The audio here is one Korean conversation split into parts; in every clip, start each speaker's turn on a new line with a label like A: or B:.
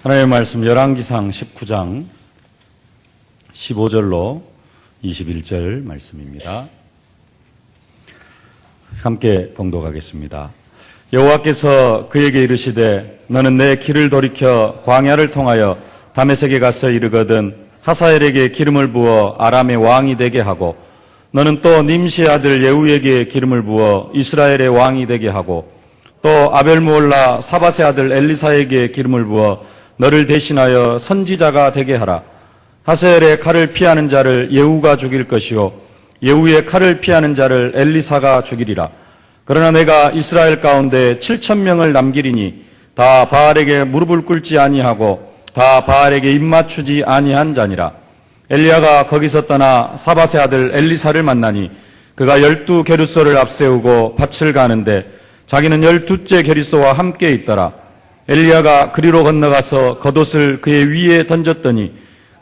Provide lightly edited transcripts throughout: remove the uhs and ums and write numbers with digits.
A: 하나님의 말씀 열왕기상 19장 15절로 21절 말씀입니다. 함께 봉독하겠습니다. 여호와께서 그에게 이르시되 너는 내 길을 돌이켜 광야를 통하여 다메섹에 가서 이르거든 하사엘에게 기름을 부어 아람의 왕이 되게 하고 너는 또 님시의 아들 예후에게 기름을 부어 이스라엘의 왕이 되게 하고 또 아벨무올라 사밧의 아들 엘리사에게 기름을 부어 너를 대신하여 선지자가 되게 하라. 하사엘의 칼을 피하는 자를 예후가 죽일 것이요 예후의 칼을 피하는 자를 엘리사가 죽이리라. 그러나 내가 이스라엘 가운데 7,000명을 남기리니 다 바알에게 무릎을 꿇지 아니하고 다 바알에게 입맞추지 아니한 자니라. 엘리야가 거기서 떠나 사밧의 아들 엘리사를 만나니 그가 12게르소를 앞세우고 밭을 가는데 자기는 12째 게르소와 함께 있더라. 엘리야가 그리로 건너가서 겉옷을 그의 위에 던졌더니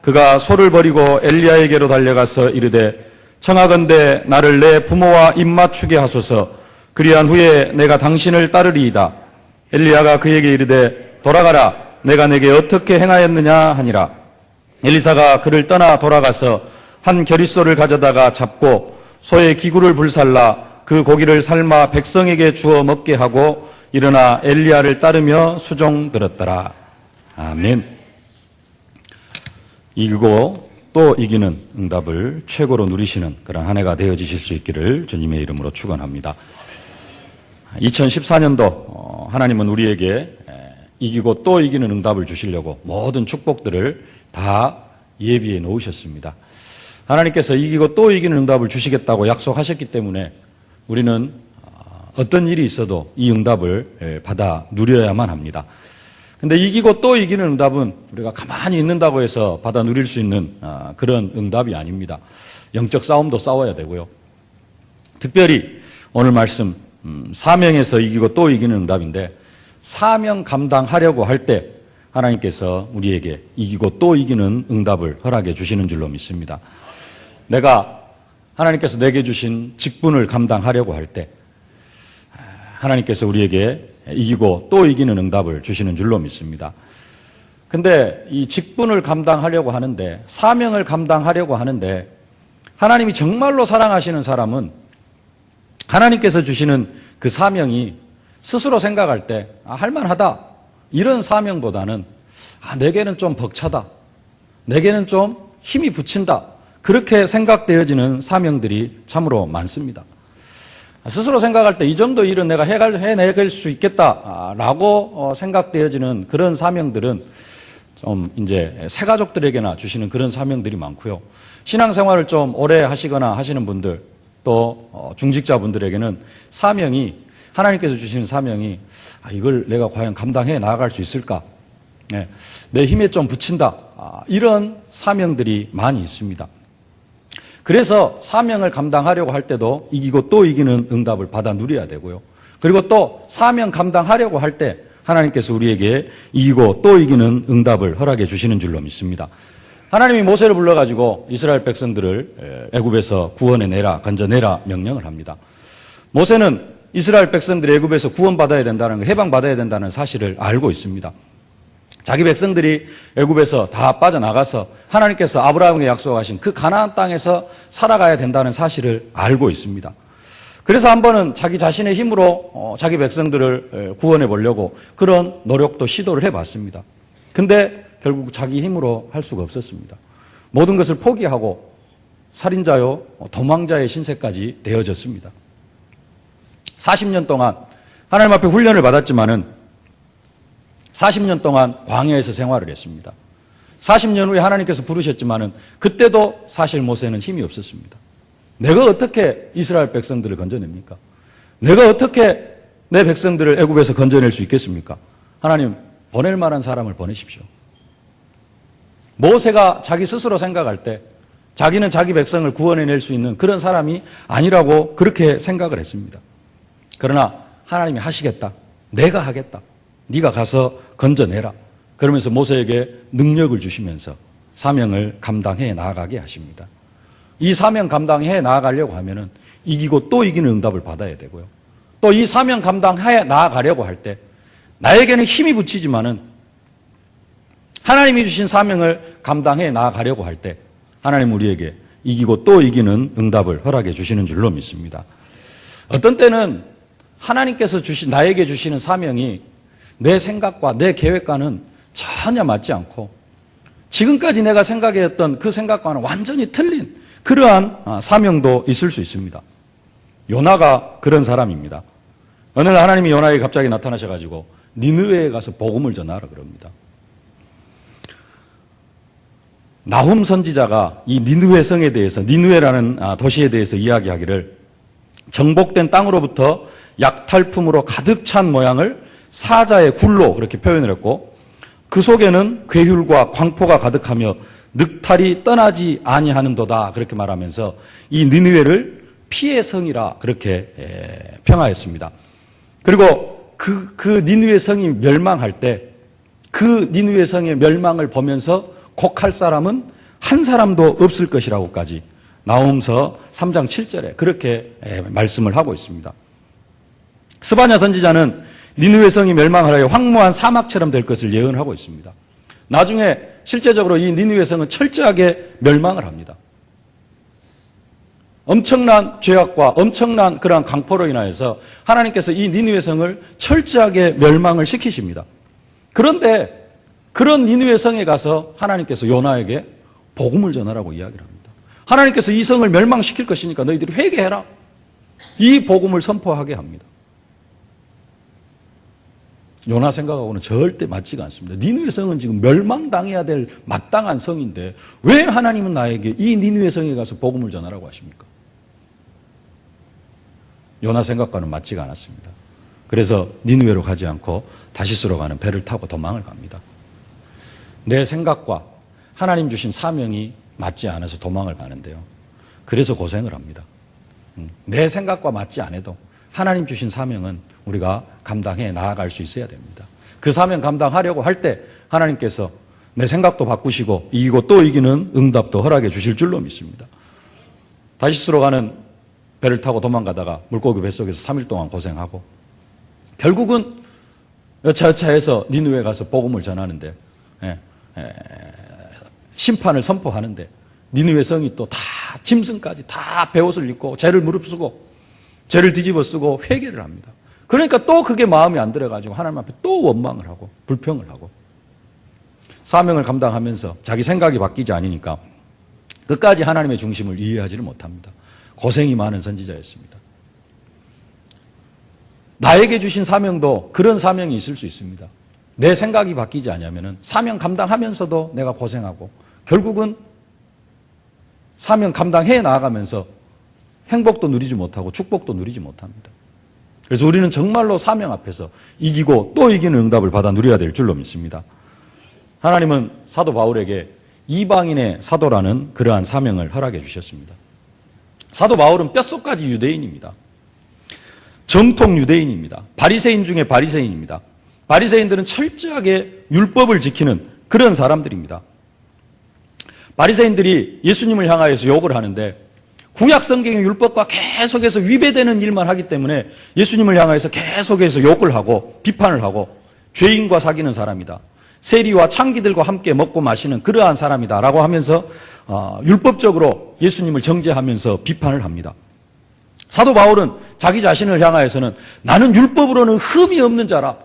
A: 그가 소를 버리고 엘리야에게로 달려가서 이르되 청하건대 나를 내 부모와 입맞추게 하소서. 그리한 후에 내가 당신을 따르리이다. 엘리야가 그에게 이르되 돌아가라. 내가 내게 어떻게 행하였느냐 하니라. 엘리사가 그를 떠나 돌아가서 한 겨릿소를 가져다가 잡고 소의 기구를 불살라 그 고기를 삶아 백성에게 주어 먹게 하고 일어나 엘리야를 따르며 수종들었더라. 아멘. 이기고 또 이기는 응답을 최고로 누리시는 그런 한 해가 되어지실 수 있기를 주님의 이름으로 축원합니다. 2014년도 하나님은 우리에게 이기고 또 이기는 응답을 주시려고 모든 축복들을 다 예비해 놓으셨습니다. 하나님께서 이기고 또 이기는 응답을 주시겠다고 약속하셨기 때문에 우리는 어떤 일이 있어도 이 응답을 받아 누려야만 합니다. 근데 이기고 또 이기는 응답은 우리가 가만히 있는다고 해서 받아 누릴 수 있는 그런 응답이 아닙니다. 영적 싸움도 싸워야 되고요. 특별히 오늘 말씀 사명에서 이기고 또 이기는 응답인데 사명 감당하려고 할 때 하나님께서 우리에게 이기고 또 이기는 응답을 허락해 주시는 줄로 믿습니다. 하나님께서 내게 주신 직분을 감당하려고 할 때 하나님께서 우리에게 이기고 또 이기는 응답을 주시는 줄로 믿습니다. 근데 이 직분을 감당하려고 하는데 사명을 감당하려고 하는데 하나님이 정말로 사랑하시는 사람은 하나님께서 주시는 그 사명이 스스로 생각할 때 할만하다 이런 사명보다는 내게는 좀 벅차다, 내게는 좀 힘이 붙인다 그렇게 생각되어지는 사명들이 참으로 많습니다. 스스로 생각할 때 이 정도 일은 내가 해내길 수 있겠다라고 생각되어지는 그런 사명들은 좀 이제 새가족들에게나 주시는 그런 사명들이 많고요. 신앙생활을 좀 오래 하시거나 하시는 분들 또 중직자분들에게는 사명이 하나님께서 주시는 사명이 이걸 내가 과연 감당해 나아갈 수 있을까? 내 힘에 좀 붙인다. 이런 사명들이 많이 있습니다. 그래서 사명을 감당하려고 할 때도 이기고 또 이기는 응답을 받아 누려야 되고요. 그리고 또 사명 감당하려고 할 때 하나님께서 우리에게 이기고 또 이기는 응답을 허락해 주시는 줄로 믿습니다. 하나님이 모세를 불러가지고 이스라엘 백성들을 애굽에서 구원해내라, 건져내라 명령을 합니다. 모세는 이스라엘 백성들이 애굽에서 구원받아야 된다는 거, 해방받아야 된다는 사실을 알고 있습니다. 자기 백성들이 애굽에서 다 빠져나가서 하나님께서 아브라함에게 약속하신 그 가나안 땅에서 살아가야 된다는 사실을 알고 있습니다. 그래서 한 번은 자기 자신의 힘으로 자기 백성들을 구원해 보려고 그런 노력도 시도를 해봤습니다. 근데 결국 자기 힘으로 할 수가 없었습니다. 모든 것을 포기하고 살인자요 도망자의 신세까지 되어졌습니다. 40년 동안 하나님 앞에 훈련을 받았지만은 40년 동안 광야에서 생활을 했습니다. 40년 후에 하나님께서 부르셨지만은 그때도 사실 모세는 힘이 없었습니다. 내가 어떻게 이스라엘 백성들을 건져냅니까? 내가 어떻게 내 백성들을 애굽에서 건져낼 수 있겠습니까? 하나님 보낼 만한 사람을 보내십시오. 모세가 자기 스스로 생각할 때 자기는 자기 백성을 구원해낼 수 있는 그런 사람이 아니라고 그렇게 생각을 했습니다. 그러나 하나님이 하시겠다. 내가 하겠다. 네가 가서 건져내라. 그러면서 모세에게 능력을 주시면서 사명을 감당해 나아가게 하십니다. 이 사명 감당해 나아가려고 하면은 이기고 또 이기는 응답을 받아야 되고요. 또 이 사명 감당해 나아가려고 할 때 나에게는 힘이 붙이지만은 하나님이 주신 사명을 감당해 나아가려고 할 때 하나님 우리에게 이기고 또 이기는 응답을 허락해 주시는 줄로 믿습니다. 어떤 때는 하나님께서 나에게 주시는 사명이 내 생각과 내 계획과는 전혀 맞지 않고 지금까지 내가 생각했던 그 생각과는 완전히 틀린 그러한 사명도 있을 수 있습니다. 요나가 그런 사람입니다. 어느 날 하나님이 요나에게 갑자기 나타나셔가지고 니느웨에 가서 복음을 전하라 그럽니다. 나훔 선지자가 이 니느웨 성에 대해서, 니느웨라는 도시에 대해서 이야기하기를 정복된 땅으로부터 약탈품으로 가득 찬 모양을 사자의 굴로 그렇게 표현을 했고 그 속에는 괴휼과 광포가 가득하며 늑탈이 떠나지 아니하는도다 그렇게 말하면서 이 니느웨를 피의 성이라 그렇게 평하였습니다. 그리고 그 니느웨 성이 멸망할 때 그 니느웨 성의 멸망을 보면서 곡할 사람은 한 사람도 없을 것이라고까지 나훔서 3장 7절에 그렇게 말씀을 하고 있습니다. 스바냐 선지자는 니느웨 성이 멸망하여 황무한 사막처럼 될 것을 예언하고 있습니다. 나중에 실제적으로 이 니느웨 성은 철저하게 멸망을 합니다. 엄청난 죄악과 엄청난 그러한 강포로 인하여서 하나님께서 이 니느웨 성을 철저하게 멸망을 시키십니다. 그런데 그런 니느웨 성에 가서 하나님께서 요나에게 복음을 전하라고 이야기를 합니다. 하나님께서 이 성을 멸망시킬 것이니까 너희들이 회개해라. 이 복음을 선포하게 합니다. 요나 생각하고는 절대 맞지가 않습니다. 니느웨 성은 지금 멸망당해야 될 마땅한 성인데 왜 하나님은 나에게 이 니느웨 성에 가서 복음을 전하라고 하십니까? 요나 생각과는 맞지가 않았습니다. 그래서 니느웨로 가지 않고 다시스로 가는 배를 타고 도망을 갑니다. 내 생각과 하나님 주신 사명이 맞지 않아서 도망을 가는데요. 그래서 고생을 합니다. 내 생각과 맞지 않아도 하나님 주신 사명은 우리가 감당해 나아갈 수 있어야 됩니다. 그 사명 감당하려고 할 때 하나님께서 내 생각도 바꾸시고 이기고 또 이기는 응답도 허락해 주실 줄로 믿습니다. 다시스로 가는 배를 타고 도망가다가 물고기 뱃속에서 3일 동안 고생하고 결국은 여차여차해서 니느웨 가서 복음을 전하는데 심판을 선포하는데 니느웨 성이 또 다 짐승까지 다 베옷을 입고 죄를 무릅쓰고 죄를 뒤집어 쓰고 회개를 합니다. 그러니까 또 그게 마음에 안 들어가지고 하나님 앞에 또 원망을 하고 불평을 하고 사명을 감당하면서 자기 생각이 바뀌지 않으니까 끝까지 하나님의 중심을 이해하지를 못합니다. 고생이 많은 선지자였습니다. 나에게 주신 사명도 그런 사명이 있을 수 있습니다. 내 생각이 바뀌지 않으면 사명 감당하면서도 내가 고생하고 결국은 사명 감당해 나아가면서 행복도 누리지 못하고 축복도 누리지 못합니다. 그래서 우리는 정말로 사명 앞에서 이기고 또 이기는 응답을 받아 누려야 될 줄로 믿습니다. 하나님은 사도 바울에게 이방인의 사도라는 그러한 사명을 허락해 주셨습니다. 사도 바울은 뼛속까지 유대인입니다. 정통 유대인입니다. 바리새인 중에 바리새인입니다. 바리새인들은 철저하게 율법을 지키는 그런 사람들입니다. 바리새인들이 예수님을 향하여서 욕을 하는데 구약 성경의 율법과 계속해서 위배되는 일만 하기 때문에 예수님을 향하여서 계속해서 욕을 하고 비판을 하고 죄인과 사귀는 사람이다. 세리와 창기들과 함께 먹고 마시는 그러한 사람이다 라고 하면서 율법적으로 예수님을 정죄하면서 비판을 합니다. 사도 바울은 자기 자신을 향하여서는 나는 율법으로는 흠이 없는 자라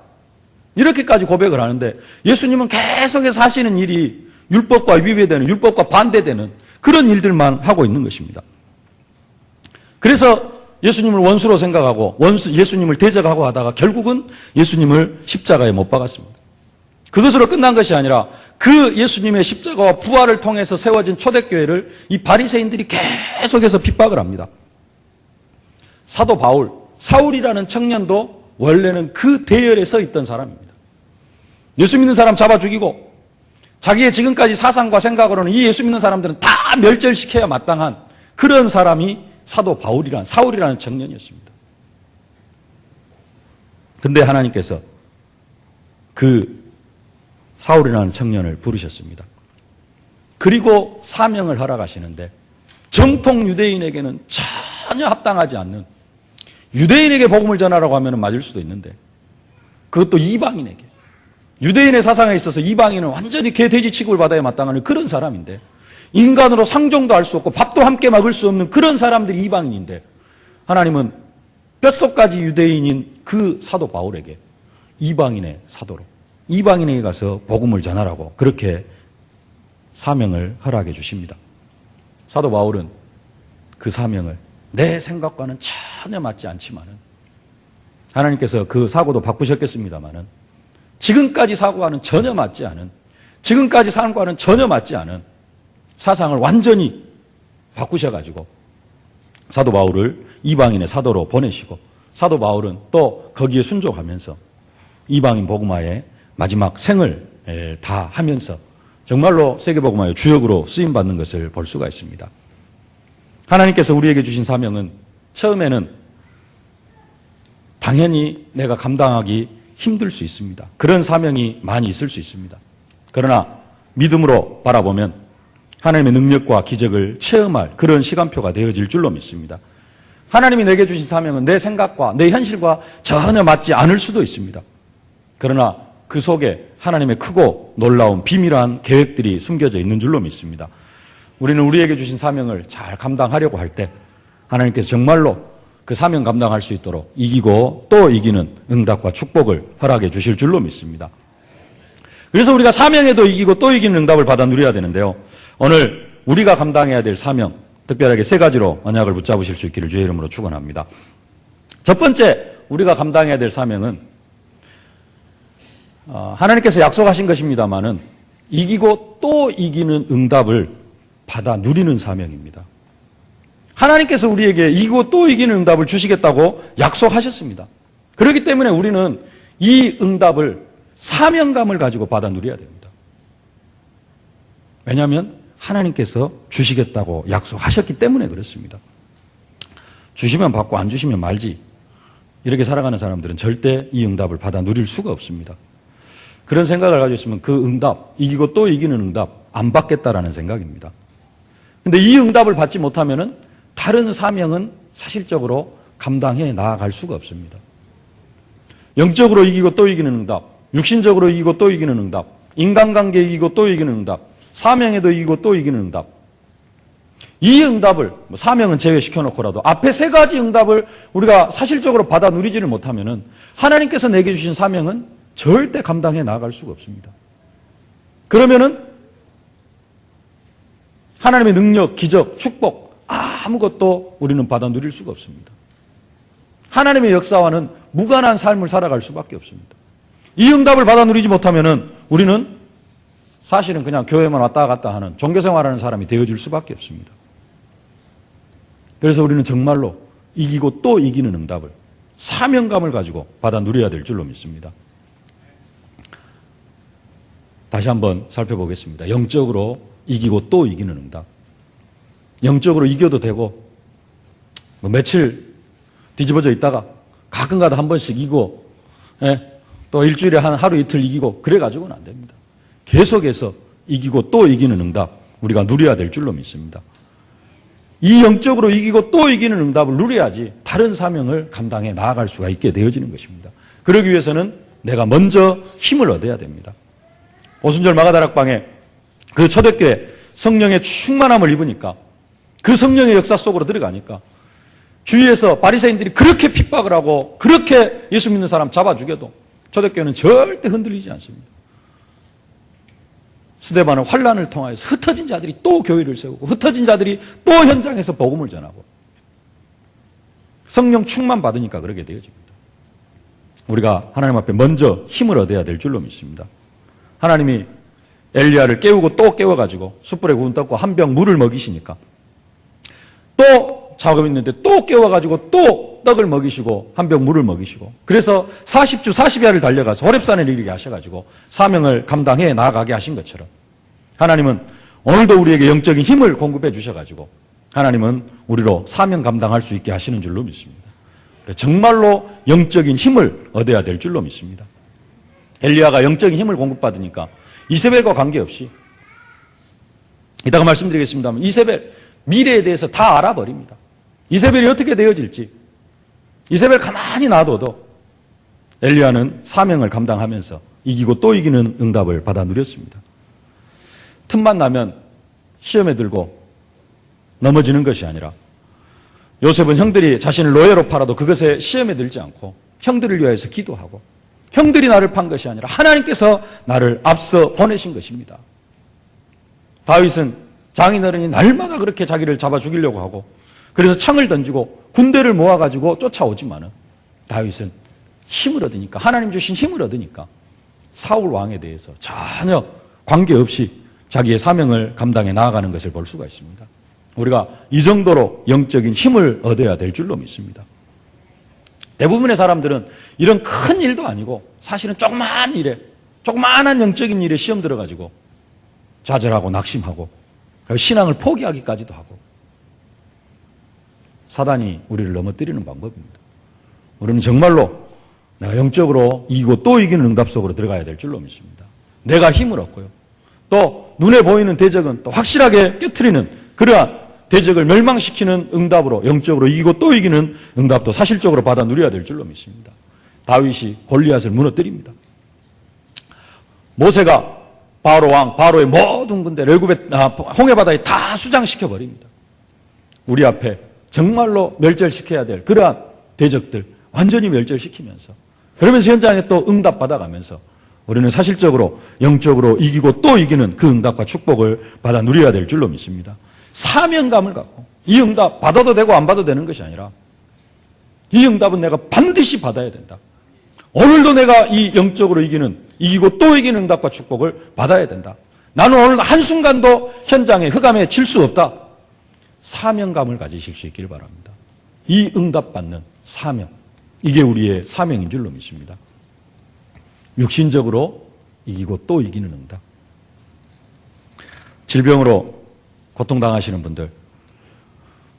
A: 이렇게까지 고백을 하는데 예수님은 계속해서 하시는 일이 율법과 위배되는 율법과 반대되는 그런 일들만 하고 있는 것입니다. 그래서 예수님을 원수로 생각하고 예수님을 대적하고 하다가 결국은 예수님을 십자가에 못 박았습니다. 그것으로 끝난 것이 아니라 그 예수님의 십자가와 부활을 통해서 세워진 초대교회를 이 바리새인들이 계속해서 핍박을 합니다. 사도 바울, 사울이라는 청년도 원래는 그 대열에 서 있던 사람입니다. 예수 믿는 사람 잡아 죽이고 자기의 지금까지 사상과 생각으로는 이 예수 믿는 사람들은 다 멸절시켜야 마땅한 그런 사람이 사도 바울이란 사울이라는 청년이었습니다. 근데 하나님께서 그 사울이라는 청년을 부르셨습니다. 그리고 사명을 허락하시는데 정통 유대인에게는 전혀 합당하지 않는 유대인에게 복음을 전하라고 하면 맞을 수도 있는데 그것도 이방인에게 유대인의 사상에 있어서 이방인은 완전히 개, 돼지 취급을 받아야 마땅한 그런 사람인데, 인간으로 상종도 할 수 없고 밥도 함께 먹을 수 없는 그런 사람들이 이방인인데, 하나님은 뼛속까지 유대인인 그 사도 바울에게 이방인의 사도로, 이방인에게 가서 복음을 전하라고 그렇게 사명을 허락해 주십니다. 사도 바울은 그 사명을 내 생각과는 전혀 맞지 않지만은, 하나님께서 그 사고도 바꾸셨겠습니다마는, 지금까지 사고와는 전혀 맞지 않은, 지금까지 삶과는 전혀 맞지 않은 사상을 완전히 바꾸셔가지고 사도 바울을 이방인의 사도로 보내시고, 사도 바울은 또 거기에 순종하면서 이방인 복음화의 마지막 생을 다 하면서 정말로 세계복음화의 주역으로 쓰임받는 것을 볼 수가 있습니다. 하나님께서 우리에게 주신 사명은 처음에는 당연히 내가 감당하기 힘들 수 있습니다. 그런 사명이 많이 있을 수 있습니다. 그러나 믿음으로 바라보면 하나님의 능력과 기적을 체험할 그런 시간표가 되어질 줄로 믿습니다. 하나님이 내게 주신 사명은 내 생각과 내 현실과 전혀 맞지 않을 수도 있습니다. 그러나 그 속에 하나님의 크고 놀라운 비밀한 계획들이 숨겨져 있는 줄로 믿습니다. 우리는 우리에게 주신 사명을 잘 감당하려고 할 때 하나님께서 정말로 그 사명 감당할 수 있도록 이기고 또 이기는 응답과 축복을 허락해 주실 줄로 믿습니다. 그래서 우리가 사명에도 이기고 또 이기는 응답을 받아 누려야 되는데요. 오늘 우리가 감당해야 될 사명, 특별하게 세 가지로 언약을 붙잡으실 수 있기를 주의 이름으로 축원합니다. 첫 번째 우리가 감당해야 될 사명은 하나님께서 약속하신 것입니다마는 이기고 또 이기는 응답을 받아 누리는 사명입니다. 하나님께서 우리에게 이기고 또 이기는 응답을 주시겠다고 약속하셨습니다. 그렇기 때문에 우리는 이 응답을 사명감을 가지고 받아 누려야 됩니다. 왜냐하면 하나님께서 주시겠다고 약속하셨기 때문에 그렇습니다. 주시면 받고 안 주시면 말지, 이렇게 살아가는 사람들은 절대 이 응답을 받아 누릴 수가 없습니다. 그런 생각을 가지고 있으면 그 응답, 이기고 또 이기는 응답 안 받겠다라는 생각입니다. 근데 이 응답을 받지 못하면은 다른 사명은 사실적으로 감당해 나아갈 수가 없습니다. 영적으로 이기고 또 이기는 응답, 육신적으로 이기고 또 이기는 응답, 인간관계 이기고 또 이기는 응답, 사명에도 이기고 또 이기는 응답. 이 응답을 사명은 제외시켜놓고라도 앞에 세 가지 응답을 우리가 사실적으로 받아 누리지를 못하면은 하나님께서 내게 주신 사명은 절대 감당해 나아갈 수가 없습니다. 그러면은 하나님의 능력, 기적, 축복 아무것도 우리는 받아 누릴 수가 없습니다. 하나님의 역사와는 무관한 삶을 살아갈 수밖에 없습니다. 이 응답을 받아 누리지 못하면은 우리는 사실은 그냥 교회만 왔다 갔다 하는 종교생활하는 사람이 되어질 수밖에 없습니다. 그래서 우리는 정말로 이기고 또 이기는 응답을 사명감을 가지고 받아 누려야 될 줄로 믿습니다. 다시 한번 살펴보겠습니다. 영적으로 이기고 또 이기는 응답. 영적으로 이겨도 되고 며칠 뒤집어져 있다가 가끔가다 한 번씩 이기고 또 일주일에 한 하루 이틀 이기고 그래가지고는 안 됩니다. 계속해서 이기고 또 이기는 응답 우리가 누려야 될 줄로 믿습니다. 이 영적으로 이기고 또 이기는 응답을 누려야지 다른 사명을 감당해 나아갈 수가 있게 되어지는 것입니다. 그러기 위해서는 내가 먼저 힘을 얻어야 됩니다. 오순절 마가다락방에 그 초대교회 성령의 충만함을 입으니까 그 성령의 역사 속으로 들어가니까 주위에서 바리새인들이 그렇게 핍박을 하고 그렇게 예수 믿는 사람 잡아 죽여도 초대교회는 절대 흔들리지 않습니다. 스데반은 환란을 통하여서 흩어진 자들이 또 교회를 세우고 흩어진 자들이 또 현장에서 복음을 전하고 성령 충만 받으니까 그렇게 되어집니다. 우리가 하나님 앞에 먼저 힘을 얻어야 될 줄로 믿습니다. 하나님이 엘리야를 깨우고 또 깨워가지고 숯불에 구운 떡과 한 병 물을 먹이시니까 또 자고 있는데 또 깨워가지고 또 떡을 먹이시고 한 병 물을 먹이시고 그래서 40주 40야를 달려가서 호렙산에 이르게 하셔가지고 사명을 감당해 나아가게 하신 것처럼 하나님은 오늘도 우리에게 영적인 힘을 공급해 주셔가지고 하나님은 우리로 사명 감당할 수 있게 하시는 줄로 믿습니다. 정말로 영적인 힘을 얻어야 될 줄로 믿습니다. 엘리야가 영적인 힘을 공급받으니까 이세벨과 관계없이 이따가 말씀드리겠습니다만 이세벨 미래에 대해서 다 알아버립니다. 이세벨이 어떻게 되어질지 이세벨 가만히 놔둬도 엘리야는 사명을 감당하면서 이기고 또 이기는 응답을 받아 누렸습니다. 틈만 나면 시험에 들고 넘어지는 것이 아니라 요셉은 형들이 자신을 노예로 팔아도 그것에 시험에 들지 않고 형들을 위하여서 기도하고 형들이 나를 판 것이 아니라 하나님께서 나를 앞서 보내신 것입니다. 다윗은 장인어른이 날마다 그렇게 자기를 잡아 죽이려고 하고 그래서 창을 던지고 군대를 모아가지고 쫓아오지만은 다윗은 힘을 얻으니까 하나님 주신 힘을 얻으니까 사울 왕에 대해서 전혀 관계없이 자기의 사명을 감당해 나아가는 것을 볼 수가 있습니다. 우리가 이 정도로 영적인 힘을 얻어야 될 줄로 믿습니다. 대부분의 사람들은 이런 큰 일도 아니고 사실은 조그마한 일에 조그마한 영적인 일에 시험 들어가지고 좌절하고 낙심하고 신앙을 포기하기까지도 하고 사단이 우리를 넘어뜨리는 방법입니다. 우리는 정말로 내가 영적으로 이기고 또 이기는 응답 속으로 들어가야 될 줄로 믿습니다. 내가 힘을 얻고요. 또 눈에 보이는 대적은 또 확실하게 깨트리는 그러한 대적을 멸망시키는 응답으로 영적으로 이기고 또 이기는 응답도 사실적으로 받아 누려야 될 줄로 믿습니다. 다윗이 골리앗을 무너뜨립니다. 모세가 바로 왕, 바로의 모든 군대 홍해바다에 다 수장시켜 버립니다. 우리 앞에 정말로 멸절시켜야 될 그러한 대적들 완전히 멸절시키면서 그러면서 현장에 또 응답 받아가면서 우리는 사실적으로 영적으로 이기고 또 이기는 그 응답과 축복을 받아 누려야 될 줄로 믿습니다. 사명감을 갖고 이 응답 받아도 되고 안 받아도 되는 것이 아니라 이 응답은 내가 반드시 받아야 된다. 오늘도 내가 이 영적으로 이기고 또 이기는 응답과 축복을 받아야 된다. 나는 오늘 한순간도 현장에 흑암에 질 수 없다. 사명감을 가지실 수 있기를 바랍니다. 이 응답받는 사명, 이게 우리의 사명인 줄로 믿습니다. 육신적으로 이기고 또 이기는 응답. 질병으로 고통당하시는 분들,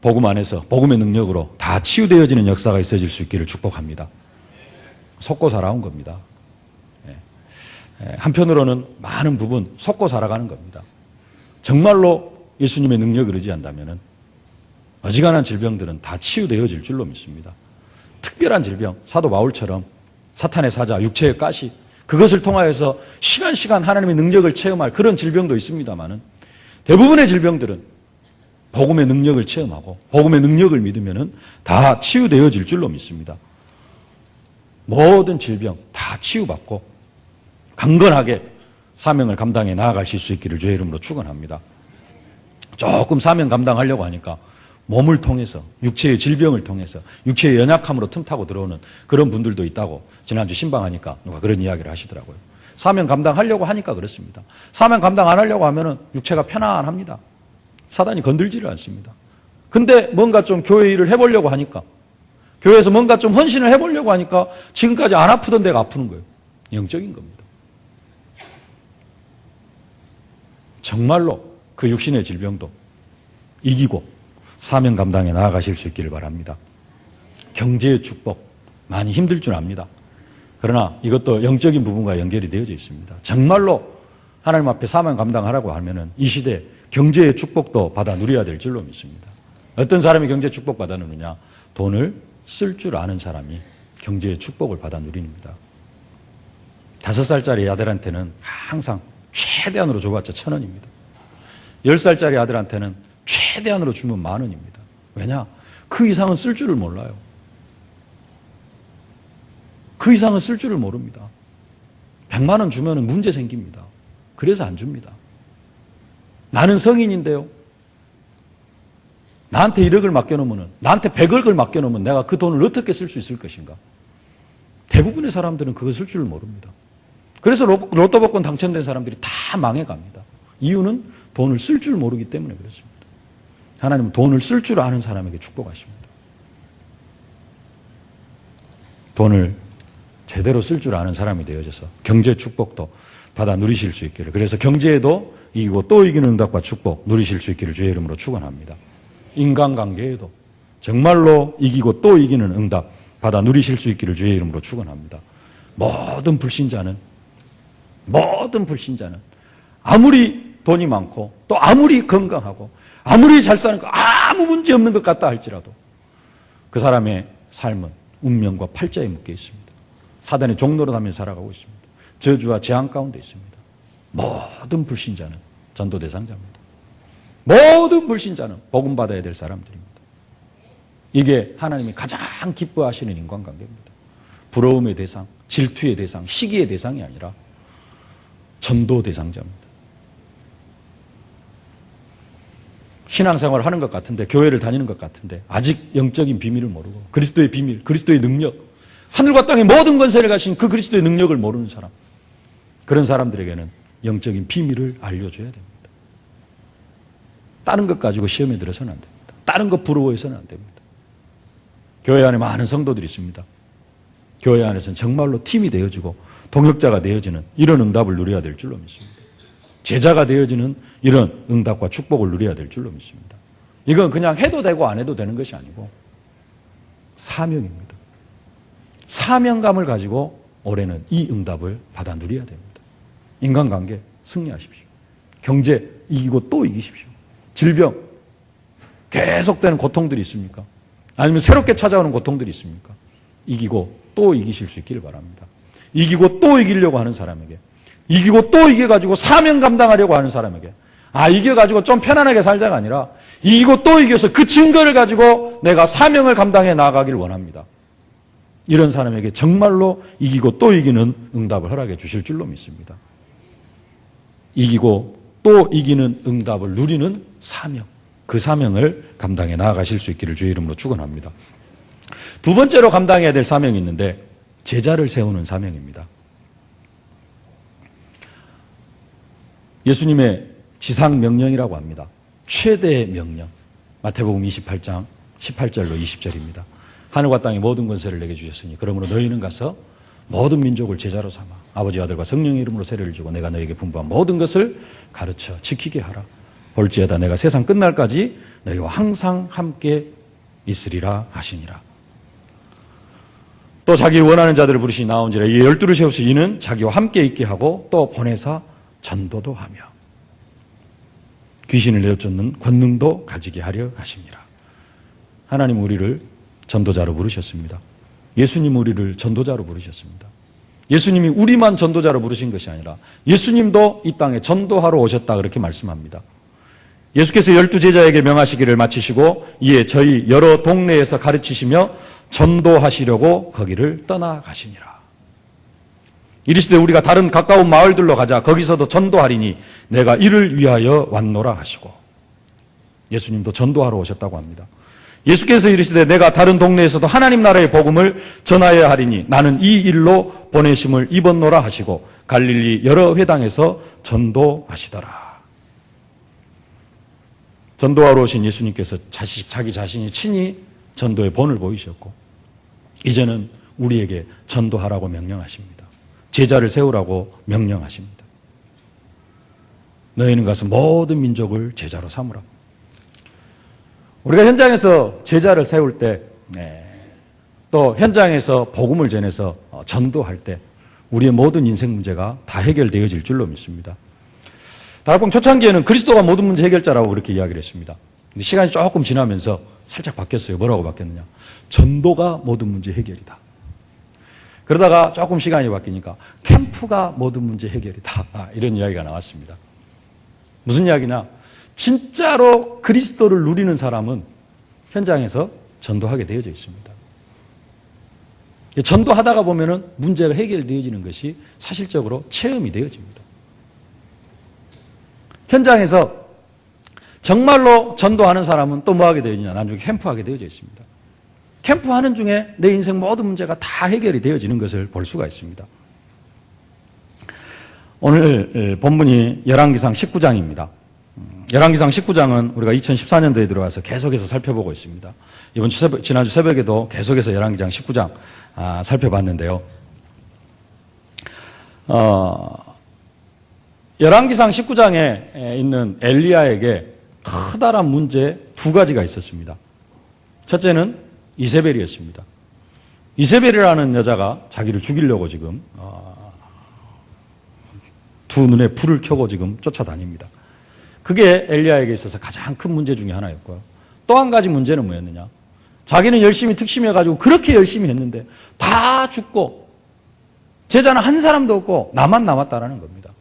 A: 복음 안에서 복음의 능력으로 다 치유되어지는 역사가 있어질 수 있기를 축복합니다. 속고 살아온 겁니다. 한편으로는 많은 부분 속고 살아가는 겁니다. 정말로 예수님의 능력을 의지한다면 어지간한 질병들은 다 치유되어질 줄로 믿습니다. 특별한 질병, 사도 바울처럼 사탄의 사자, 육체의 가시, 그것을 통하여서 시간 하나님의 능력을 체험할 그런 질병도 있습니다만은 대부분의 질병들은 복음의 능력을 체험하고 복음의 능력을 믿으면 다 치유되어질 줄로 믿습니다. 모든 질병 다 치유받고 강건하게 사명을 감당해 나아가실 수 있기를 주의 이름으로 축원합니다. 조금 사명 감당하려고 하니까 몸을 통해서 육체의 질병을 통해서 육체의 연약함으로 틈타고 들어오는 그런 분들도 있다고 지난주 신방하니까 누가 그런 이야기를 하시더라고요. 사명 감당하려고 하니까 그렇습니다. 사명 감당 안 하려고 하면은 육체가 편안합니다. 사단이 건들지를 않습니다. 근데 뭔가 좀 교회 일을 해보려고 하니까 교회에서 뭔가 좀 헌신을 해보려고 하니까 지금까지 안 아프던 데가 아프는 거예요. 영적인 겁니다. 정말로 그 육신의 질병도 이기고 사명 감당에 나아가실 수 있기를 바랍니다. 경제의 축복 많이 힘들 줄 압니다. 그러나 이것도 영적인 부분과 연결이 되어져 있습니다. 정말로 하나님 앞에 사명 감당하라고 하면은 이 시대 경제의 축복도 받아 누려야 될 줄로 믿습니다. 어떤 사람이 경제 축복 받아 누리냐? 돈을 쓸 줄 아는 사람이 경제의 축복을 받아 누립니다. 5살짜리 아들한테는 항상 최대한으로 줘봤자 1,000원입니다. 10살짜리 아들한테는 최대한으로 주면 10,000원입니다. 왜냐? 그 이상은 쓸 줄을 몰라요. 그 이상은 쓸 줄을 모릅니다. 100만 원 주면 문제 생깁니다. 그래서 안 줍니다. 나는 성인인데요. 나한테 1억을 맡겨놓으면, 나한테 100억을 맡겨놓으면 내가 그 돈을 어떻게 쓸 수 있을 것인가? 대부분의 사람들은 그걸 쓸 줄을 모릅니다. 그래서 로또 복권 당첨된 사람들이 다 망해갑니다. 이유는 돈을 쓸 줄 모르기 때문에 그렇습니다. 하나님은 돈을 쓸 줄 아는 사람에게 축복하십니다. 돈을 제대로 쓸 줄 아는 사람이 되어져서 경제 축복도 받아 누리실 수 있기를, 그래서 경제에도 이기고 또 이기는 응답과 축복 누리실 수 있기를 주의 이름으로 축원합니다. 인간관계에도 정말로 이기고 또 이기는 응답 받아 누리실 수 있기를 주의 이름으로 축원합니다. 모든 불신자는 아무리 돈이 많고 또 아무리 건강하고 아무리 잘 사는 거 아무 문제 없는 것 같다 할지라도 그 사람의 삶은 운명과 팔자에 묶여 있습니다. 사단의 종노릇하며 살아가고 있습니다. 저주와 재앙 가운데 있습니다. 모든 불신자는 전도 대상자입니다. 모든 불신자는 복음 받아야 될 사람들입니다. 이게 하나님이 가장 기뻐하시는 인간관계입니다. 부러움의 대상, 질투의 대상, 시기의 대상이 아니라 전도 대상자입니다. 신앙생활을 하는 것 같은데, 교회를 다니는 것 같은데 아직 영적인 비밀을 모르고 그리스도의 비밀, 그리스도의 능력, 하늘과 땅의 모든 권세를 가신 그 그리스도의 능력을 모르는 사람, 그런 사람들에게는 영적인 비밀을 알려줘야 됩니다. 다른 것 가지고 시험에 들어서는 안 됩니다. 다른 것 부러워해서는 안 됩니다. 교회 안에 많은 성도들이 있습니다. 교회 안에서는 정말로 팀이 되어지고 동역자가 되어지는 이런 응답을 누려야 될 줄로 믿습니다. 제자가 되어지는 이런 응답과 축복을 누려야 될 줄로 믿습니다. 이건 그냥 해도 되고 안 해도 되는 것이 아니고 사명입니다. 사명감을 가지고 올해는 이 응답을 받아 누려야 됩니다. 인간관계 승리하십시오. 경제 이기고 또 이기십시오. 질병 계속되는 고통들이 있습니까? 아니면 새롭게 찾아오는 고통들이 있습니까? 이기고 또 이기실 수 있기를 바랍니다. 이기고 또 이기려고 하는 사람에게, 이기고 또 이겨가지고 사명 감당하려고 하는 사람에게, 이겨가지고 좀 편안하게 살자가 아니라 이기고 또 이겨서 그 증거를 가지고 내가 사명을 감당해 나아가길 원합니다. 이런 사람에게 정말로 이기고 또 이기는 응답을 허락해 주실 줄로 믿습니다. 이기고 또 이기는 응답을 누리는 사명, 그 사명을 감당해 나아가실 수 있기를 주의 이름으로 축원합니다. 두 번째로 감당해야 될 사명이 있는데 제자를 세우는 사명입니다. 예수님의 지상 명령이라고 합니다. 최대의 명령. 마태복음 28장 18절로 20절입니다. 하늘과 땅의 모든 권세를 내게 주셨으니 그러므로 너희는 가서 모든 민족을 제자로 삼아 아버지 아들과 성령의 이름으로 세례를 주고 내가 너희에게 분부한 모든 것을 가르쳐 지키게 하라. 볼지어다 내가 세상 끝날까지 너희와 항상 함께 있으리라 하시니라. 또 자기 원하는 자들을 부르시니 나온지라. 이 12를 세우시 이는 자기와 함께 있게 하고 또 보내사 전도도 하며 귀신을 내어쫓는 권능도 가지게 하려 하십니다. 하나님 우리를 전도자로 부르셨습니다. 예수님 우리를 전도자로 부르셨습니다. 예수님이 우리만 전도자로 부르신 것이 아니라 예수님도 이 땅에 전도하러 오셨다 그렇게 말씀합니다. 예수께서 12제자에게 명하시기를 마치시고 이에 저희 여러 동네에서 가르치시며 전도하시려고 거기를 떠나가시니라. 이르시되 우리가 다른 가까운 마을들로 가자. 거기서도 전도하리니 내가 이를 위하여 왔노라 하시고, 예수님도 전도하러 오셨다고 합니다. 예수께서 이르시되 내가 다른 동네에서도 하나님 나라의 복음을 전하여야 하리니 나는 이 일로 보내심을 입었노라 하시고 갈릴리 여러 회당에서 전도하시더라. 전도하러 오신 예수님께서 자기 자신이 친히 전도의 본을 보이셨고 이제는 우리에게 전도하라고 명령하십니다. 제자를 세우라고 명령하십니다. 너희는 가서 모든 민족을 제자로 삼으라. 우리가 현장에서 제자를 세울 때, 또 현장에서 복음을 전해서 전도할 때 우리의 모든 인생 문제가 다 해결되어질 줄로 믿습니다. 다락방 초창기에는 그리스도가 모든 문제 해결자라고 그렇게 이야기를 했습니다. 근데 시간이 조금 지나면서 살짝 바뀌었어요. 뭐라고 바뀌었느냐? 전도가 모든 문제 해결이다. 그러다가 조금 시간이 바뀌니까 캠프가 모든 문제 해결이다. 이런 이야기가 나왔습니다. 무슨 이야기냐? 진짜로 그리스도를 누리는 사람은 현장에서 전도하게 되어져 있습니다. 전도하다가 보면은 문제가 해결되어지는 것이 사실적으로 체험이 되어집니다. 현장에서 정말로 전도하는 사람은 또 뭐 하게 되어지냐? 나중에 캠프하게 되어져 있습니다. 캠프하는 중에 내 인생 모든 문제가 다 해결이 되어지는 것을 볼 수가 있습니다. 오늘 본문이 열왕기상 19장입니다. 열왕기상 19장은 우리가 2014년도에 들어와서 계속해서 살펴보고 있습니다. 지난주 새벽에도 계속해서 열왕기상 19장 살펴봤는데요. 열왕기상 19장에 있는 엘리야에게 커다란 문제 두 가지가 있었습니다. 첫째는 이세벨이었습니다. 이세벨이라는 여자가 자기를 죽이려고 지금 두 눈에 불을 켜고 지금 쫓아다닙니다. 그게 엘리야에게 있어서 가장 큰 문제 중에 하나였고요. 또 한 가지 문제는 뭐였느냐? 자기는 열심히 특심해가지고 그렇게 열심히 했는데 다 죽고 제자는 한 사람도 없고 나만 남았다라는 겁니다.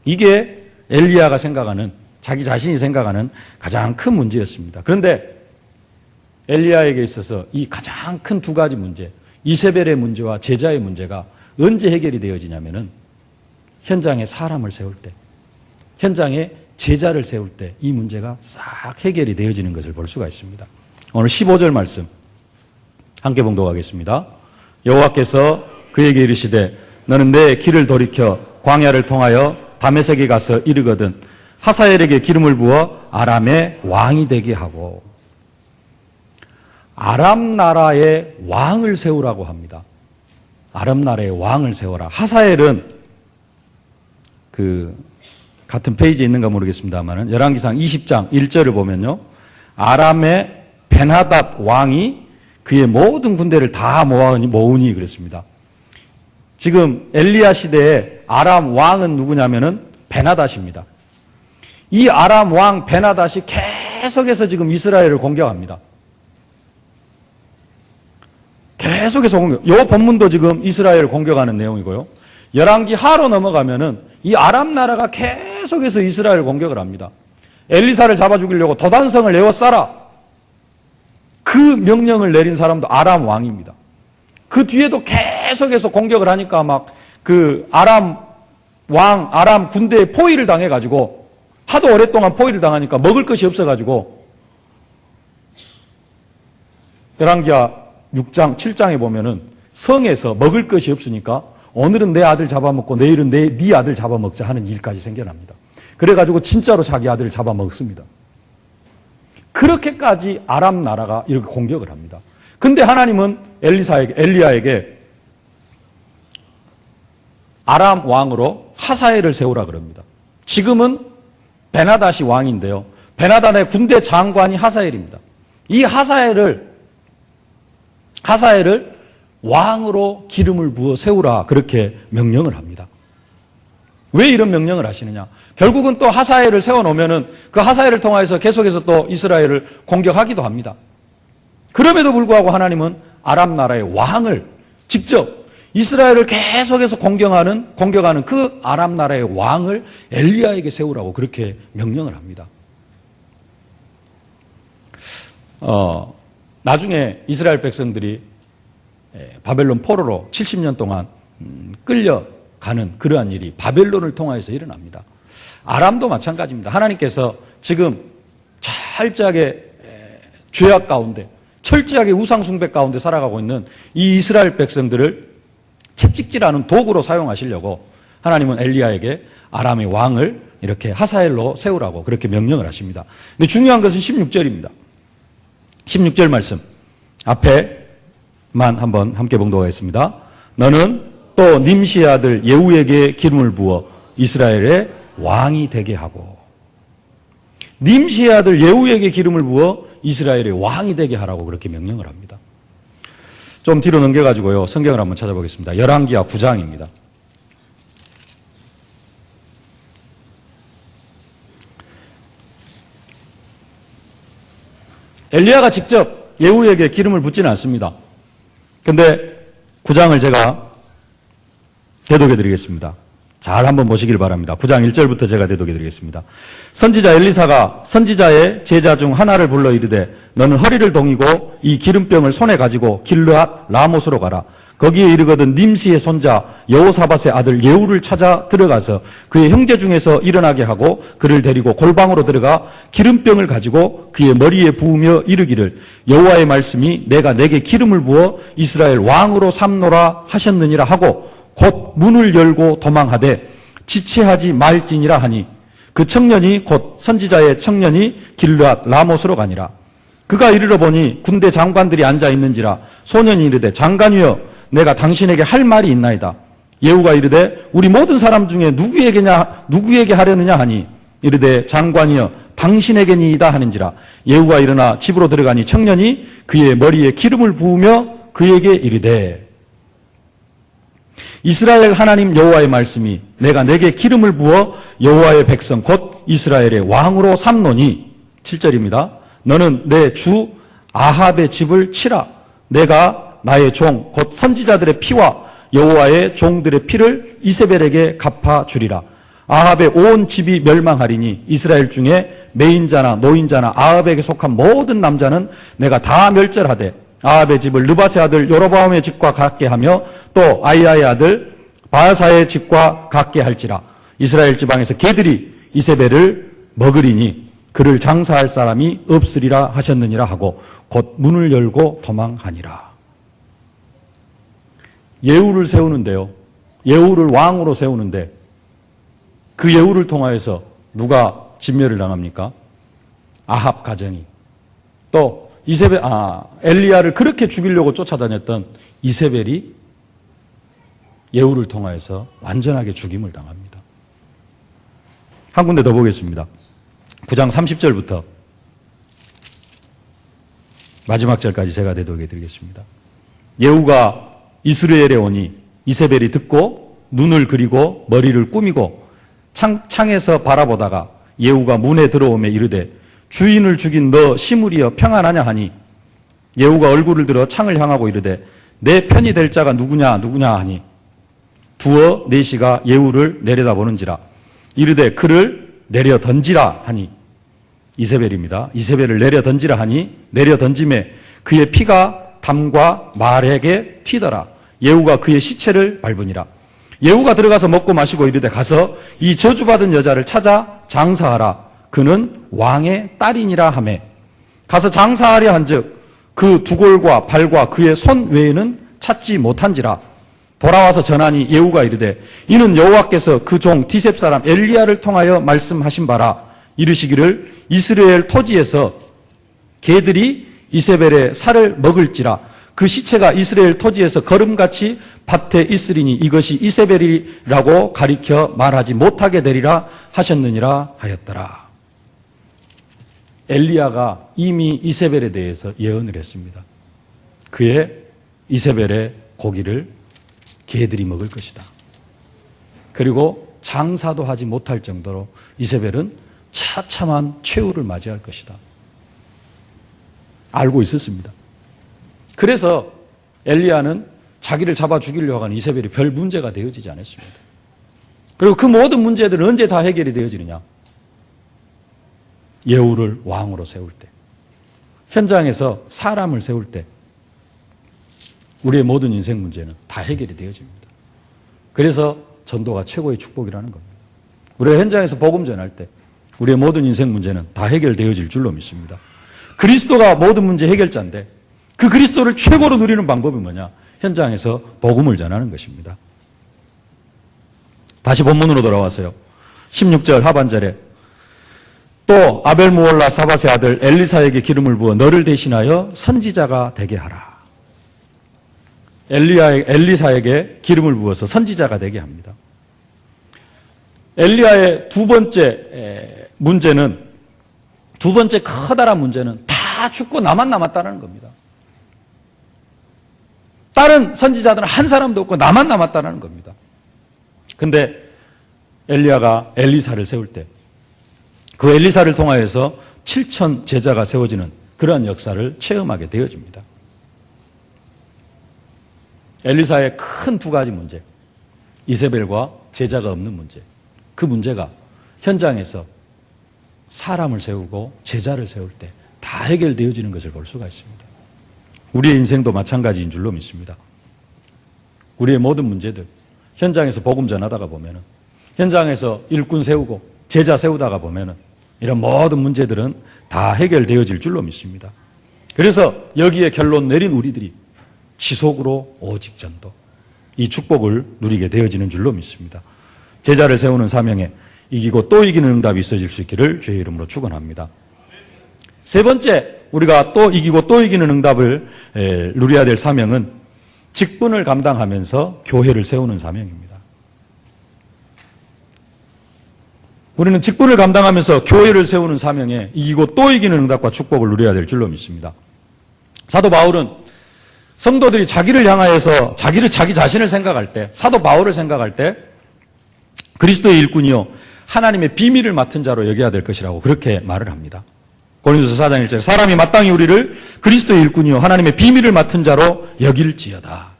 A: 이게 엘리야가 생각하는, 자기 자신이 생각하는 가장 큰 문제였습니다. 그런데 엘리야에게 있어서 이 가장 큰 두 가지 문제, 이세벨의 문제와 제자의 문제가 언제 해결이 되어지냐면은 현장에 사람을 세울 때, 현장에 제자를 세울 때 이 문제가 싹 해결이 되어지는 것을 볼 수가 있습니다. 오늘 15절 말씀 함께 봉독하겠습니다. 여호와께서 그에게 이르시되 너는 내 길을 돌이켜 광야를 통하여 다메섹에 가서 이르거든 하사엘에게 기름을 부어 아람의 왕이 되게 하고. 아람 나라의 왕을 세우라고 합니다. 아람 나라의 왕을 세워라. 하사엘은 같은 페이지에 있는가 모르겠습니다만은 열왕기상 20장 1절을 보면요. 아람의 벤하닷 왕이 그의 모든 군대를 다 모으니 그랬습니다. 지금 엘리야 시대에 아람 왕은 누구냐면은 벤하닷입니다. 이 아람 왕 벤하닷이 계속해서 지금 이스라엘을 공격합니다. 계속해서 공격. 이 본문도 지금 이스라엘을 공격하는 내용이고요. 열왕기 하로 넘어가면은 이 아람 나라가 계속해서 이스라엘을 공격을 합니다. 엘리사를 잡아 죽이려고 도단성을 에워싸라. 그 명령을 내린 사람도 아람 왕입니다. 그 뒤에도 계속해서 공격을 하니까 막 아람 왕, 아람 군대에 포위를 당해가지고 하도 오랫동안 포위를 당하니까 먹을 것이 없어가지고 열왕기하 6장, 7장에 보면은 성에서 먹을 것이 없으니까 오늘은 내 아들 잡아먹고 내일은 네 아들 잡아먹자 하는 일까지 생겨납니다. 그래가지고 진짜로 자기 아들을 잡아먹습니다. 그렇게까지 아람 나라가 이렇게 공격을 합니다. 근데 하나님은 엘리야에게 아람 왕으로 하사엘을 세우라 그럽니다. 지금은 벤하닷이 왕인데요. 벤하닷의 군대 장관이 하사엘입니다. 이 하사엘을 왕으로 기름을 부어 세우라 그렇게 명령을 합니다. 왜 이런 명령을 하시느냐? 결국은 또 하사엘을 세워놓으면은 그 하사엘을 통해서 계속해서 또 이스라엘을 공격하기도 합니다. 그럼에도 불구하고 하나님은 아람 나라의 왕을 직접 이스라엘을 계속해서 공격하는 그 아람 나라의 왕을 엘리야에게 세우라고 그렇게 명령을 합니다. 나중에 이스라엘 백성들이 바벨론 포로로 70년 동안 끌려가는 그러한 일이 바벨론을 통하여서 일어납니다. 아람도 마찬가지입니다. 하나님께서 지금 철저하게 죄악 가운데, 철저하게 우상 숭배 가운데 살아가고 있는 이 이스라엘 백성들을 채찍질하는 도구로 사용하시려고 하나님은 엘리야에게 아람의 왕을 이렇게 하사엘로 세우라고 그렇게 명령을 하십니다. 근데 중요한 것은 16절입니다. 16절 말씀 앞에만 한번 함께 봉독하겠습니다. 너는 또 님시의 아들 예후에게 기름을 부어 이스라엘의 왕이 되게 하고. 님시의 아들 예후에게 기름을 부어 이스라엘의 왕이 되게 하라고 그렇게 명령을 합니다. 좀 뒤로 넘겨가지고요. 성경을 한번 찾아보겠습니다. 열왕기하 9장입니다. 엘리야가 직접 예후에게 기름을 붓지는 않습니다. 그런데 9장을 제가 대독해 드리겠습니다. 잘 한번 보시길 바랍니다. 9장 1절부터 제가 대독해 드리겠습니다. 선지자 엘리사가 선지자의 제자 중 하나를 불러 이르되 너는 허리를 동이고 이 기름병을 손에 가지고 길르앗 라못으로 가라. 거기에 이르거든 님시의 손자 여호사밧의 아들 예후를 찾아 들어가서 그의 형제 중에서 일어나게 하고 그를 데리고 골방으로 들어가 기름병을 가지고 그의 머리에 부으며 이르기를 여호와의 말씀이 내가 내게 기름을 부어 이스라엘 왕으로 삼노라 하셨느니라 하고 곧 문을 열고 도망하되 지체하지 말지니라 하니 그 청년이 곧 선지자의 청년이 길르앗 라못으로 가니라. 그가 이르러 보니 군대 장관들이 앉아 있는지라 소년이 이르되 장관이여 내가 당신에게 할 말이 있나이다. 예후가 이르되 우리 모든 사람 중에 누구에게 하려느냐 하니 이르되 장관이여 당신에게니이다 하는지라. 예후가 일어나 집으로 들어가니 청년이 그의 머리에 기름을 부으며 그에게 이르되 이스라엘 하나님 여호와의 말씀이 내가 내게 기름을 부어 여호와의 백성 곧 이스라엘의 왕으로 삼노니 7절입니다. 너는 내 주 아합의 집을 치라. 내가 나의 종 곧 선지자들의 피와 여호와의 종들의 피를 이세벨에게 갚아주리라. 아합의 온 집이 멸망하리니 이스라엘 중에 매인자나 노인자나 아합에게 속한 모든 남자는 내가 다 멸절하되 아합의 집을 느바세 아들 여로보암의 집과 같게 하며 또 아이야의 아들 바아사의 집과 같게 할지라. 이스라엘 지방에서 개들이 이세벨을 먹으리니 그를 장사할 사람이 없으리라 하셨느니라 하고 곧 문을 열고 도망하니라. 예후를 세우는데요. 예후를 왕으로 세우는데 그 예후를 통하여서 누가 진멸을 당합니까? 아합 가정이. 또 엘리야를 그렇게 죽이려고 쫓아다녔던 이세벨이 예후를 통하여서 완전하게 죽임을 당합니다. 한 군데 더 보겠습니다. 9장 30절부터 마지막 절까지 제가 되돌게 드리겠습니다. 예후가 이스라엘에 오니 이세벨이 듣고 눈을 그리고 머리를 꾸미고 창에서 바라보다가 예후가 문에 들어오며 이르되 주인을 죽인 너 시므리여 평안하냐 하니 예후가 얼굴을 들어 창을 향하고 이르되 내 편이 될 자가 누구냐 하니 두어 내시가 예후를 내려다보는지라 이르되 그를 내려 던지라 하니 이세벨입니다. 이세벨을 내려 던지라 하니 내려 던짐에 그의 피가 담과 말에게 튀더라. 예후가 그의 시체를 밟으니라. 예후가 들어가서 먹고 마시고 이르되 가서 이 저주받은 여자를 찾아 장사하라. 그는 왕의 딸이니라 하매 가서 장사하려 한즉 그 두골과 발과 그의 손 외에는 찾지 못한지라. 돌아와서 전하니 예후가 이르되 이는 여호와께서 그 종 디셉 사람 엘리야를 통하여 말씀하신 바라. 이르시기를 이스라엘 토지에서 개들이 이세벨의 살을 먹을지라. 그 시체가 이스라엘 토지에서 거름같이 밭에 있으리니 이것이 이세벨이라고 가리켜 말하지 못하게 되리라 하셨느니라 하였더라. 엘리야가 이미 이세벨에 대해서 예언을 했습니다. 그의 이세벨의 고기를 개들이 먹을 것이다. 그리고 장사도 하지 못할 정도로 이세벨은 처참한 최후를 맞이할 것이다. 알고 있었습니다. 그래서 엘리야는 자기를 잡아 죽이려고 하는 이세벨이 별 문제가 되어지지 않았습니다. 그리고 그 모든 문제들은 언제 다 해결이 되어지느냐? 예후를 왕으로 세울 때, 현장에서 사람을 세울 때 우리의 모든 인생 문제는 다 해결이 되어집니다. 그래서 전도가 최고의 축복이라는 겁니다. 우리가 현장에서 복음 전할 때 우리의 모든 인생 문제는 다 해결되어질 줄로 믿습니다. 그리스도가 모든 문제 해결자인데 그 그리스도를 최고로 누리는 방법이 뭐냐? 현장에서 복음을 전하는 것입니다. 다시 본문으로 돌아와서요. 16절 하반절에 또 아벨무올라 사밧의 아들 엘리사에게 기름을 부어 너를 대신하여 선지자가 되게 하라. 엘리사에게 기름을 부어서 선지자가 되게 합니다. 엘리야의 두 번째 문제는, 두 번째 커다란 문제는 다 죽고 나만 남았다는 겁니다. 다른 선지자들은 한 사람도 없고 나만 남았다는 겁니다. 근데 엘리야가 엘리사를 세울 때 그 엘리사를 통하여서 7천 제자가 세워지는 그러한 역사를 체험하게 되어집니다. 엘리사의 큰 두 가지 문제, 이세벨과 제자가 없는 문제, 그 문제가 현장에서 사람을 세우고 제자를 세울 때 다 해결되어지는 것을 볼 수가 있습니다. 우리의 인생도 마찬가지인 줄로 믿습니다. 우리의 모든 문제들, 현장에서 복음 전하다가 보면은, 현장에서 일꾼 세우고 제자 세우다가 보면은 이런 모든 문제들은 다 해결되어질 줄로 믿습니다. 그래서 여기에 결론 내린 우리들이 지속으로 오직 전도, 이 축복을 누리게 되어지는 줄로 믿습니다. 제자를 세우는 사명에 이기고 또 이기는 응답이 있어질 수 있기를 주의 이름으로 축원합니다. 세 번째, 우리가 또 이기고 또 이기는 응답을 누려야 될 사명은 직분을 감당하면서 교회를 세우는 사명입니다. 우리는 직분을 감당하면서 교회를 세우는 사명에 이기고 또 이기는 응답과 축복을 누려야 될 줄로 믿습니다. 사도 바울은 성도들이 자기를 향하여서 자기 자신을 생각할 때, 사도 바울을 생각할 때 그리스도의 일꾼이요 하나님의 비밀을 맡은 자로 여겨야 될 것이라고 그렇게 말을 합니다. 고린도서 4장 1절에 사람이 마땅히 우리를 그리스도의 일꾼이요 하나님의 비밀을 맡은 자로 여길지어다.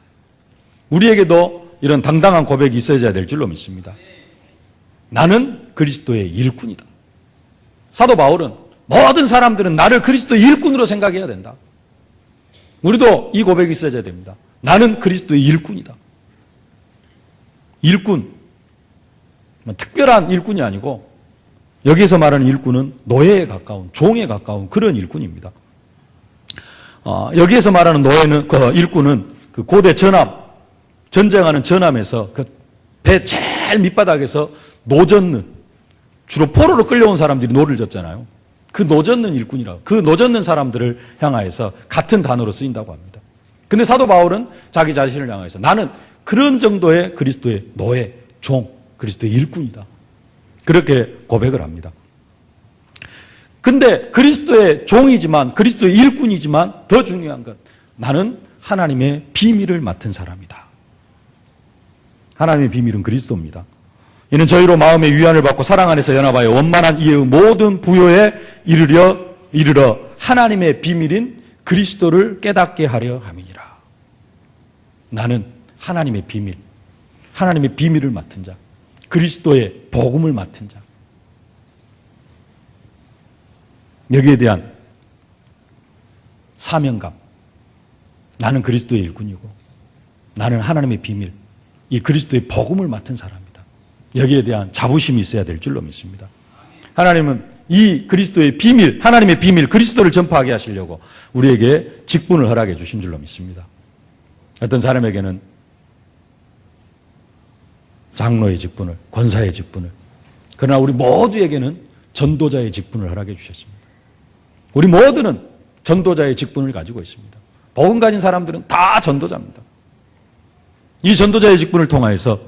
A: 우리에게도 이런 당당한 고백이 있어야 될 줄로 믿습니다. 나는 그리스도의 일꾼이다. 사도 바울은 모든 사람들은 나를 그리스도의 일꾼으로 생각해야 된다. 우리도 이 고백이 있어야 됩니다. 나는 그리스도의 일꾼이다. 일꾼. 특별한 일꾼이 아니고 여기에서 말하는 일꾼은 노예에 가까운, 종에 가까운 그런 일꾼입니다. 여기에서 말하는 노예는, 일꾼은 그 고대 전쟁하는 전함에서 그 배 제일 밑바닥에서 노젓는, 주로 포로로 끌려온 사람들이 노를 젓잖아요. 그 노젓는 일꾼이라고, 그 노젓는 사람들을 향하여서 같은 단어로 쓰인다고 합니다. 근데 사도 바울은 자기 자신을 향해서 나는 그런 정도의 그리스도의 노예, 종, 그리스도의 일꾼이다. 그렇게 고백을 합니다. 근데 그리스도의 종이지만, 그리스도의 일꾼이지만 더 중요한 건 나는 하나님의 비밀을 맡은 사람이다. 하나님의 비밀은 그리스도입니다. 이는 저희로 마음의 위안을 받고 사랑 안에서 연합하여 원만한 이해의 모든 부요에 이르러 하나님의 비밀인 그리스도를 깨닫게 하려 함이니라. 나는 하나님의 비밀, 하나님의 비밀을 맡은 자, 그리스도의 복음을 맡은 자. 여기에 대한 사명감. 나는 그리스도의 일꾼이고 나는 하나님의 비밀, 이 그리스도의 복음을 맡은 사람이다. 여기에 대한 자부심이 있어야 될 줄로 믿습니다. 하나님은 이 그리스도의 비밀, 하나님의 비밀, 그리스도를 전파하게 하시려고 우리에게 직분을 허락해 주신 줄로 믿습니다. 어떤 사람에게는 장로의 직분을, 권사의 직분을, 그러나 우리 모두에게는 전도자의 직분을 허락해 주셨습니다. 우리 모두는 전도자의 직분을 가지고 있습니다. 복음 가진 사람들은 다 전도자입니다. 이 전도자의 직분을 통하여서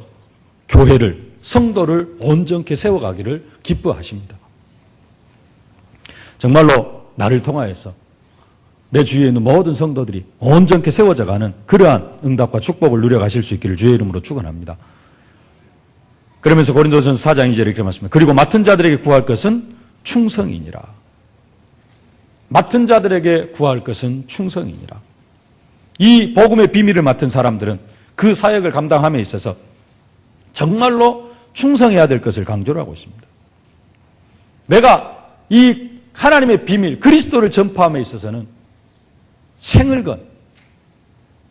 A: 교회를, 성도를 온전케 세워가기를 기뻐하십니다. 정말로 나를 통하여서 내 주위에 있는 모든 성도들이 온전케 세워져가는 그러한 응답과 축복을 누려가실 수 있기를 주의 이름으로 축원합니다. 그러면서 고린도전서 4장 2절에 이렇게 말씀합니다. 그리고 맡은 자들에게 구할 것은 충성이니라. 맡은 자들에게 구할 것은 충성이니라. 이 복음의 비밀을 맡은 사람들은 그 사역을 감당함에 있어서 정말로 충성해야 될 것을 강조를 하고 있습니다. 내가 이 하나님의 비밀, 그리스도를 전파함에 있어서는 생을 건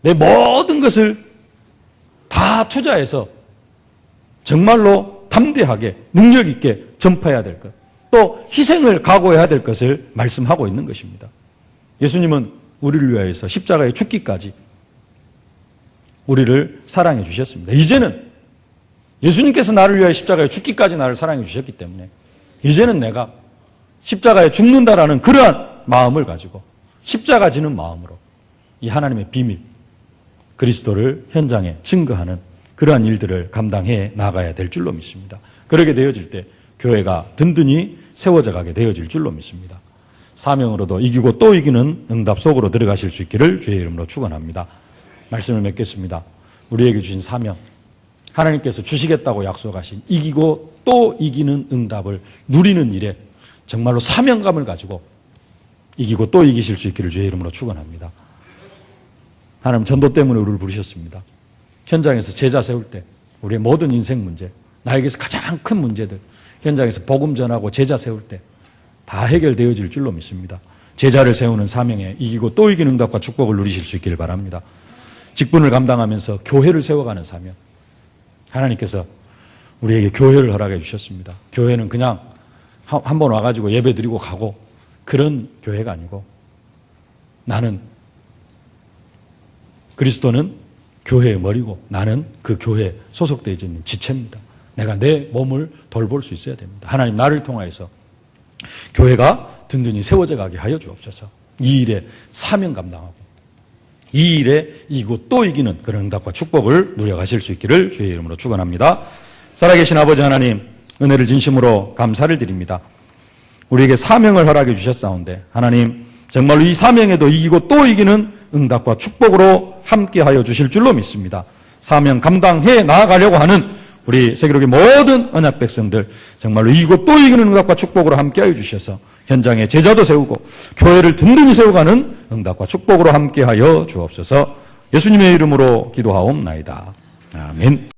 A: 내 모든 것을 다 투자해서 정말로 담대하게 능력 있게 전파해야 될 것, 또 희생을 각오해야 될 것을 말씀하고 있는 것입니다. 예수님은 우리를 위하여서 십자가에 죽기까지 우리를 사랑해 주셨습니다. 이제는 예수님께서 나를 위하여 십자가에 죽기까지 나를 사랑해 주셨기 때문에 이제는 내가 십자가에 죽는다라는 그러한 마음을 가지고 십자가 지는 마음으로 이 하나님의 비밀, 그리스도를 현장에 증거하는 그러한 일들을 감당해 나가야 될 줄로 믿습니다. 그렇게 되어질 때 교회가 든든히 세워져 가게 되어질 줄로 믿습니다. 사명으로도 이기고 또 이기는 응답 속으로 들어가실 수 있기를 주의 이름으로 축원합니다. 말씀을 맺겠습니다. 우리에게 주신 사명, 하나님께서 주시겠다고 약속하신 이기고 또 이기는 응답을 누리는 일에 정말로 사명감을 가지고 이기고 또 이기실 수 있기를 주의 이름으로 축원합니다. 하나님 전도 때문에 우리를 부르셨습니다. 현장에서 제자 세울 때 우리의 모든 인생 문제, 나에게서 가장 큰 문제들, 현장에서 복음 전하고 제자 세울 때 다 해결되어질 줄로 믿습니다. 제자를 세우는 사명에 이기고 또 이기는 응답과 축복을 누리실 수 있기를 바랍니다. 직분을 감당하면서 교회를 세워가는 사명, 하나님께서 우리에게 교회를 허락해 주셨습니다. 교회는 그냥 한 번 와가지고 예배 드리고 가고 그런 교회가 아니고 나는 그리스도는 교회의 머리고 나는 그 교회에 소속되어 있는 지체입니다. 내가 내 몸을 돌볼 수 있어야 됩니다. 하나님 나를 통하여서 교회가 든든히 세워져 가게 하여 주옵소서. 이 일에 사명 감당하고 이 일에 이기고 또 이기는 그런 응답과 축복을 누려가실 수 있기를 주의 이름으로 축원합니다. 살아계신 아버지 하나님, 은혜를 진심으로 감사를 드립니다. 우리에게 사명을 허락해 주셨사온데 하나님 정말로 이 사명에도 이기고 또 이기는 응답과 축복으로 함께하여 주실 줄로 믿습니다. 사명 감당해 나아가려고 하는 우리 세계록의 모든 언약 백성들 정말로 이기고 또 이기는 응답과 축복으로 함께하여 주셔서 현장에 제자도 세우고 교회를 든든히 세워가는 응답과 축복으로 함께하여 주옵소서. 예수님의 이름으로 기도하옵나이다. 아멘.